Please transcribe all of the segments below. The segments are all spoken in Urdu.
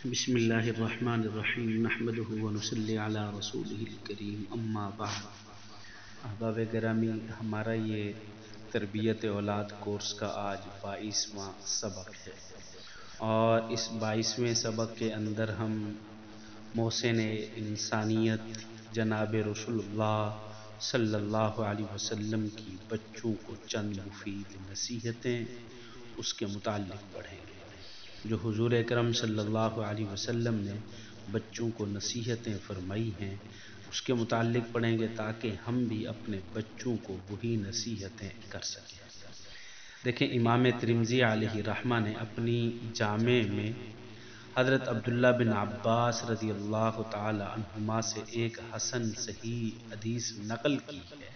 بسم اللہ الرحمن الرحیم نحمده ونصلی علی رسولہ الکریم اما بعد۔ احباب گرامی، ہمارا یہ تربیت اولاد کورس کا آج 22واں سبق ہے، اور اس 22ویں سبق کے اندر ہم محسن انسانیت جناب رسول اللہ صلی اللہ علیہ وسلم کی بچوں کو چند مفید نصیحتیں اس کے متعلق پڑھیں گے، جو حضور اکرم صلی اللہ علیہ وسلم نے بچوں کو نصیحتیں فرمائی ہیں اس کے متعلق پڑھیں گے، تاکہ ہم بھی اپنے بچوں کو وہی نصیحتیں کر سکیں۔ دیکھیں، امام ترمذی علیہ رحمہ نے اپنی جامع میں حضرت عبداللہ بن عباس رضی اللہ تعالی عنہما سے ایک حسن صحیح حدیث نقل کی ہے،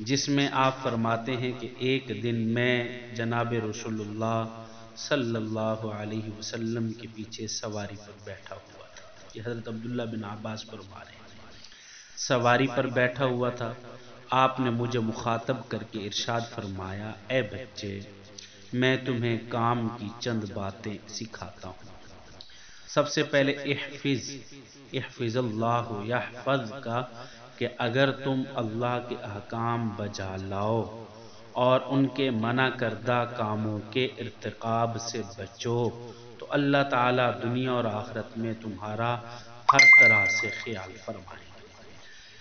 جس میں آپ فرماتے ہیں کہ ایک دن میں جناب رسول اللہ صلی اللہ علیہ وسلم کے پیچھے سواری پر بیٹھا ہوا تھا۔ یہ حضرت عبداللہ بن عباس فرما رہے ہیں، سواری پر بیٹھا ہوا تھا، آپ نے مجھے مخاطب کر کے ارشاد فرمایا، اے بچے، میں تمہیں کام کی چند باتیں سکھاتا ہوں۔ سب سے پہلے احفظ اللہ یحفظ کا، کہ اگر تم اللہ کے احکام بجا لاؤ اور ان کے منع کردہ کاموں کے ارتکاب سے بچو تو اللہ تعالیٰ دنیا اور آخرت میں تمہارا ہر طرح سے خیال فرمائیں گے۔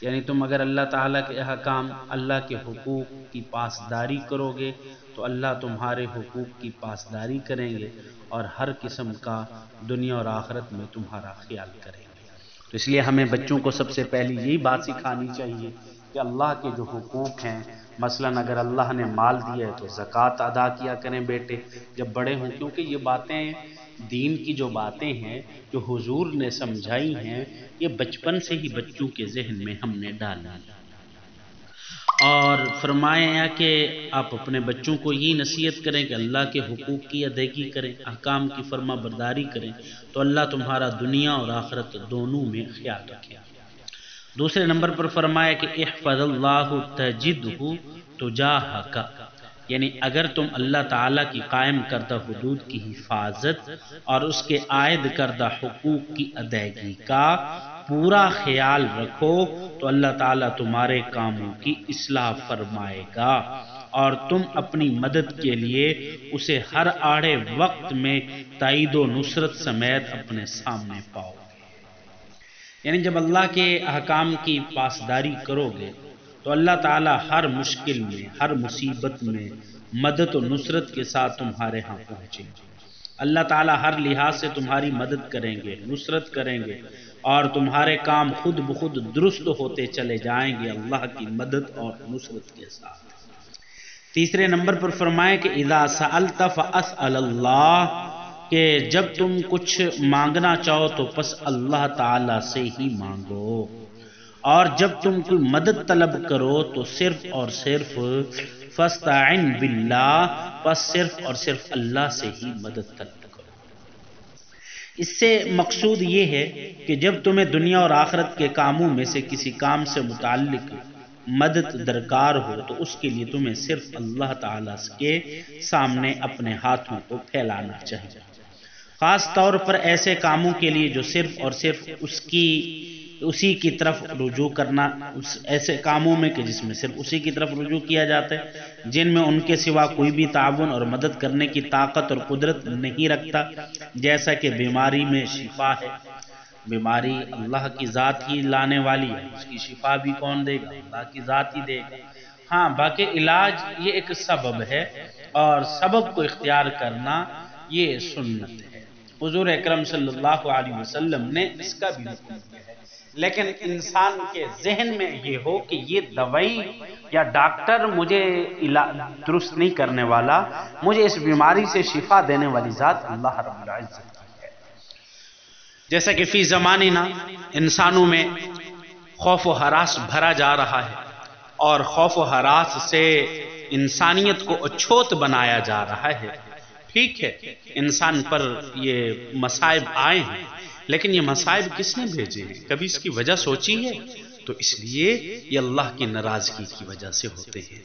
یعنی تم اگر اللہ تعالیٰ کے احکام، اللہ کے حقوق کی پاسداری کرو گے تو اللہ تمہارے حقوق کی پاسداری کریں گے اور ہر قسم کا دنیا اور آخرت میں تمہارا خیال کریں گے۔ تو اس لیے ہمیں بچوں کو سب سے پہلی یہی بات سکھانی چاہیے کہ اللہ کے جو حقوق ہیں، مثلا اگر اللہ نے مال دیا ہے تو زکوٰۃ ادا کیا کریں بیٹے جب بڑے ہوں، کیونکہ یہ باتیں دین کی جو باتیں ہیں جو حضور نے سمجھائی ہیں، یہ بچپن سے ہی بچوں کے ذہن میں ہم نے ڈالا، اور فرمایا کہ آپ اپنے بچوں کو یہ نصیحت کریں کہ اللہ کے حقوق کی ادائیگی کریں، احکام کی فرما برداری کریں، تو اللہ تمہارا دنیا اور آخرت دونوں میں خیال رکھے۔ دوسرے نمبر پر فرمایا کہ احفظ اللہ تجدہ تجاہک، یعنی اگر تم اللہ تعالیٰ کی قائم کردہ حدود کی حفاظت اور اس کے عائد کردہ حقوق کی ادائیگی کا پورا خیال رکھو تو اللہ تعالیٰ تمہارے کاموں کی اصلاح فرمائے گا اور تم اپنی مدد کے لیے اسے ہر آڑے وقت میں تائید و نصرت سمیت اپنے سامنے پاؤ گے۔ یعنی جب اللہ کے احکام کی پاسداری کرو گے تو اللہ تعالیٰ ہر مشکل میں، ہر مصیبت میں مدد و نصرت کے ساتھ تمہارے ہاں پہنچیں گے۔ اللہ تعالیٰ ہر لحاظ سے تمہاری مدد کریں گے، نصرت کریں گے، اور تمہارے کام خود بخود درست ہوتے چلے جائیں گے اللہ کی مدد اور نصرت کے ساتھ۔ تیسرے نمبر پر فرمائے کہ اذا سألت فاسأل اللہ، کہ جب تم کچھ مانگنا چاہو تو پس اللہ تعالیٰ سے ہی مانگو، اور جب تم کوئی مدد طلب کرو تو صرف اور صرف فاستعن باللہ، پس صرف اور صرف اللہ سے ہی مدد طلب کرو۔ اس سے مقصود یہ ہے کہ جب تمہیں دنیا اور آخرت کے کاموں میں سے کسی کام سے متعلق مدد درکار ہو تو اس کے لیے تمہیں صرف اللہ تعالیٰ کے سامنے اپنے ہاتھوں کو پھیلانا چاہیے، خاص طور پر ایسے کاموں کے لیے جو صرف اور صرف اسی کی طرف رجوع کرنا، ایسے کاموں میں کہ جس میں صرف اسی کی طرف رجوع کیا جاتا ہے، جن میں ان کے سوا کوئی بھی تعاون اور مدد کرنے کی طاقت اور قدرت نہیں رکھتا، جیسا کہ بیماری میں شفا ہے۔ بیماری اللہ کی ذات ہی لانے والی ہے، اس کی شفا بھی کون دے گا؟ اللہ کی ذات ہی دے گا۔ ہاں، باقی علاج یہ ایک سبب ہے، اور سبب کو اختیار کرنا یہ سنت ہے۔ حضور اکرم صلی اللہ علیہ وسلم نے اس کا بھی حکم دیا ہے، لیکن انسان کے ذہن میں یہ ہو کہ یہ دوائی یا ڈاکٹر مجھے درست نہیں کرنے والا، مجھے اس بیماری سے شفا دینے والی ذات اللہ رب العزت ہے۔ جیسا کہ فی زماننا انسانوں میں خوف و ہراس بھرا جا رہا ہے، اور خوف و ہراس سے انسانیت کو اچھوت بنایا جا رہا ہے۔ ٹھیک ہے، انسان پر یہ مصائب آئے ہیں، لیکن یہ مصائب کس نے بھیجے ہیں؟ کبھی اس کی وجہ سوچی ہے؟ تو اس لیے یہ اللہ کی ناراضگی کی وجہ سے ہوتے ہیں۔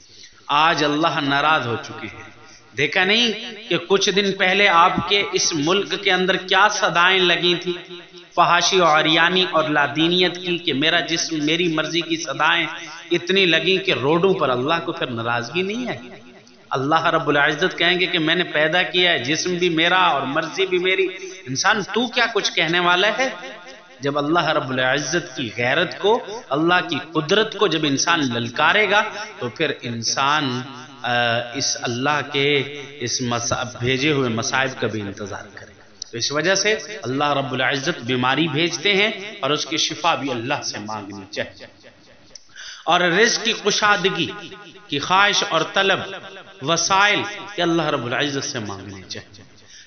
آج اللہ ناراض ہو چکے ہیں، دیکھا نہیں کہ کچھ دن پہلے آپ کے اس ملک کے اندر کیا صدائیں لگی تھی فحاشی اور عریانی اور لادینیت کی، کہ میرا جسم میری مرضی کی صدائیں اتنی لگیں کہ روڈوں پر اللہ کو پھر ناراضگی نہیں آئی۔ اللہ رب العزت کہیں گے کہ میں نے پیدا کیا ہے، جسم بھی میرا اور مرضی بھی میری، انسان تو کیا کچھ کہنے والا ہے؟ جب اللہ رب العزت کی غیرت کو، اللہ کی قدرت کو جب انسان للکارے گا تو پھر انسان اس اللہ کے اس بھیجے ہوئے مصائب کا بھی انتظار کرے گا۔ تو اس وجہ سے اللہ رب العزت بیماری بھیجتے ہیں اور اس کی شفا بھی اللہ سے مانگنی چاہیے۔ اور رزق کی کشادگی کی خواہش اور طلب، وسائل کہ اللہ رب العزت سے مانگنے چاہیے۔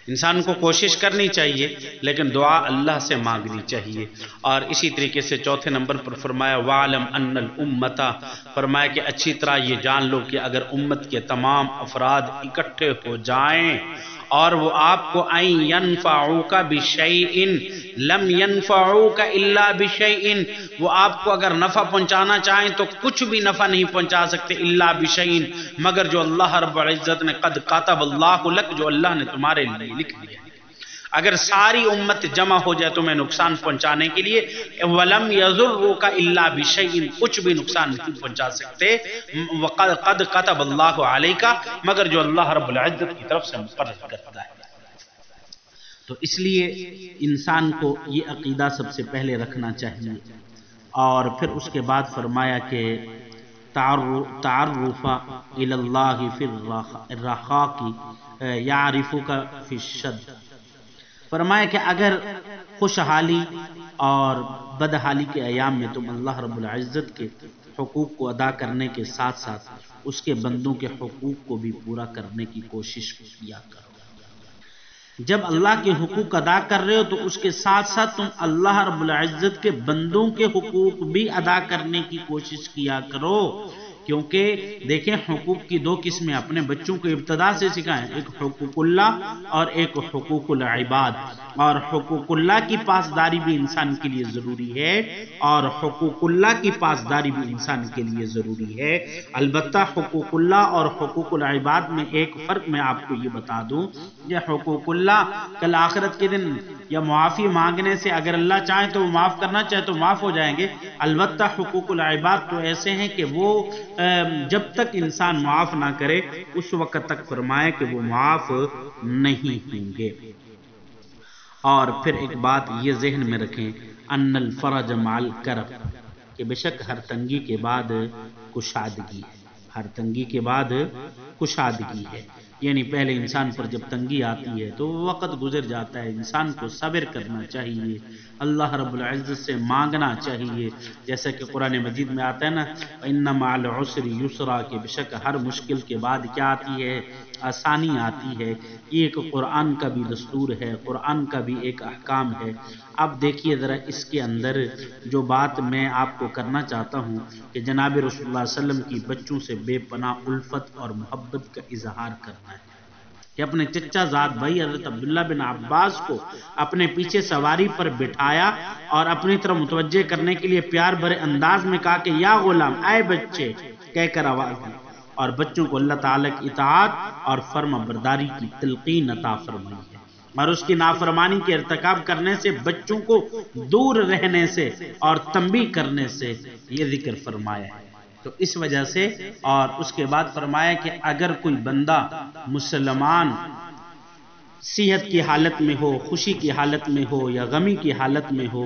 انسان کو کوشش کرنی چاہیے لیکن دعا اللہ سے مانگنی چاہیے۔ اور اسی طریقے سے چوتھے نمبر پر فرمایا وَعَلَمْ أَنَّ الْأُمَّةَ، فرمایا کہ اچھی طرح یہ جان لو کہ اگر امت کے تمام افراد اکٹھے ہو جائیں اور وہ آپ کو اَن يَنْفَعُوكَ بِشَيْءٍ لَمْ يَنْفَعُوكَ إِلَّا بِشَيْءٍ، وہ آپ کو اگر نفع پہنچانا چاہیں تو کچھ بھی نفع نہیں پہنچا سکتے الا بِشَيْءٍ، مگر جو اللہ رب العزت نے قد کتب اللہ لک، جو اللہ نے تمہارے لیے لکھ دیا۔ اگر ساری امت جمع ہو جائے تمہیں نقصان پہنچانے کے لیے، وَلَمْ يَضُرُّوكَ إِلَّا بِشَيْءٍ، کچھ بھی نقصان نہیں پہنچا سکتے، قد كتب اللہ عَلَيْكَ، مگر جو اللہ رب العزت کی طرف سے مقرر کرتا ہے۔ تو اس لیے انسان کو یہ عقیدہ سب سے پہلے رکھنا چاہیے۔ اور پھر اس کے بعد فرمایا کہ تعرف إِلَى اللَّهِ فِي الرَّخَاءِ يَعْرِفُكَ فِي الشَّدَّ، فرمایا کہ اگر خوشحالی اور بدحالی کے ایام میں تم اللہ رب العزت کے حقوق کو ادا کرنے کے ساتھ ساتھ اس کے بندوں کے حقوق کو بھی پورا کرنے کی کوشش کیا کرو۔ جب اللہ کے حقوق ادا کر رہے ہو تو اس کے ساتھ ساتھ تم اللہ رب العزت کے بندوں کے حقوق بھی ادا کرنے کی کوشش کیا کرو، کیونکہ دیکھیں حقوق کی دو قسمیں اپنے بچوں کو ابتدا سے سکھائیں، ایک حقوق اللہ اور ایک حقوق العباد۔ اور حقوق اللہ کی پاسداری بھی انسان کے لیے ضروری ہے اور حقوق اللہ کی پاسداری بھی انسان کے لیے ضروری ہے۔ البتہ حقوق اللہ اور حقوق العباد میں ایک فرق میں آپ کو یہ بتا دوں، یہ حقوق اللہ کل آخرت کے دن یا معافی مانگنے سے اگر اللہ چاہے تو وہ معاف کرنا چاہے تو معاف ہو جائیں گے، البتہ حقوق العباد تو ایسے ہیں کہ وہ جب تک انسان معاف نہ کرے اس وقت تک فرمائے کہ وہ معاف نہیں ہوں گے۔ اور پھر ایک بات یہ ذہن میں رکھیں، ان الفرج مع الکرب، کہ بے شک ہر تنگی کے بعد کشادگی ہے، ہر تنگی کے بعد کشادگی ہے۔ یعنی پہلے انسان پر جب تنگی آتی ہے تو وقت گزر جاتا ہے، انسان کو صبر کرنا چاہیے، اللہ رب العزت سے مانگنا چاہیے، جیسا کہ قرآن مجید میں آتا ہے نا وَإِنَّ مَعَ الْعُسْرِ يُسْرًا، کہ بے شک ہر مشکل کے بعد کیا آتی ہے؟ آسانی آتی ہے۔ یہ ایک قرآن کا بھی دستور ہے، قرآن کا بھی ایک احکام ہے۔ اب دیکھیے ذرا اس کے اندر جو بات میں آپ کو کرنا چاہتا ہوں کہ جناب رسول اللہ صلی اللہ علیہ وسلم کی بچوں سے بے پناہ الفت اور محبت کا اظہار کرنا ہے کہ اپنے چچا زاد بھائی حضرت عبداللہ بن عباس کو اپنے پیچھے سواری پر بٹھایا اور اپنی طرف متوجہ کرنے کے لیے پیار بھرے انداز میں کہا کہ یا غلام، اے بچے کہہ کر آواز دی، اور بچوں کو اللہ تعالیٰ کی اطاعت اور فرما برداری کی تلقین عطا فرمائی ہے، اور اس کی نافرمانی کے ارتکاب کرنے سے بچوں کو دور رہنے سے اور تنبیہ کرنے سے یہ ذکر فرمایا ہے۔ تو اس وجہ سے اور اس کے بعد فرمایا کہ اگر کوئی بندہ مسلمان صحت کی حالت میں ہو، خوشی کی حالت میں ہو یا غمی کی حالت میں ہو،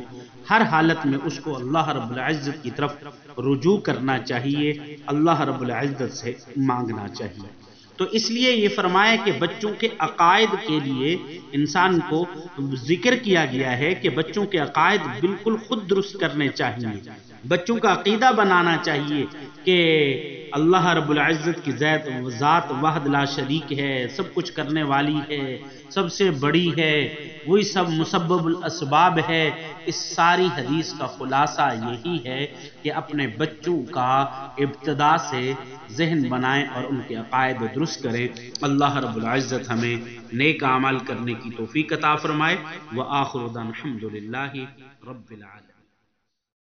ہر حالت میں اس کو اللہ رب العزت کی طرف رجوع کرنا چاہیے، اللہ رب العزت سے مانگنا چاہیے۔ تو اس لیے یہ فرمایا کہ بچوں کے عقائد کے لیے انسان کو ذکر کیا گیا ہے کہ بچوں کے عقائد بالکل خود درست کرنے چاہیے، بچوں کا عقیدہ بنانا چاہیے کہ اللہ رب العزت کی ذات وحد لا شریک ہے، سب کچھ کرنے والی ہے، سب سے بڑی ہے، وہی سب مسبب الاسباب ہے۔ اس ساری حدیث کا خلاصہ یہی ہے کہ اپنے بچوں کا ابتدا سے ذہن بنائیں اور ان کے عقائد درست کریں۔ اللہ رب العزت ہمیں نیک اعمال کرنے کی توفیق عطا فرمائے۔ وآخر دعوانا الحمد للہ رب العالمین۔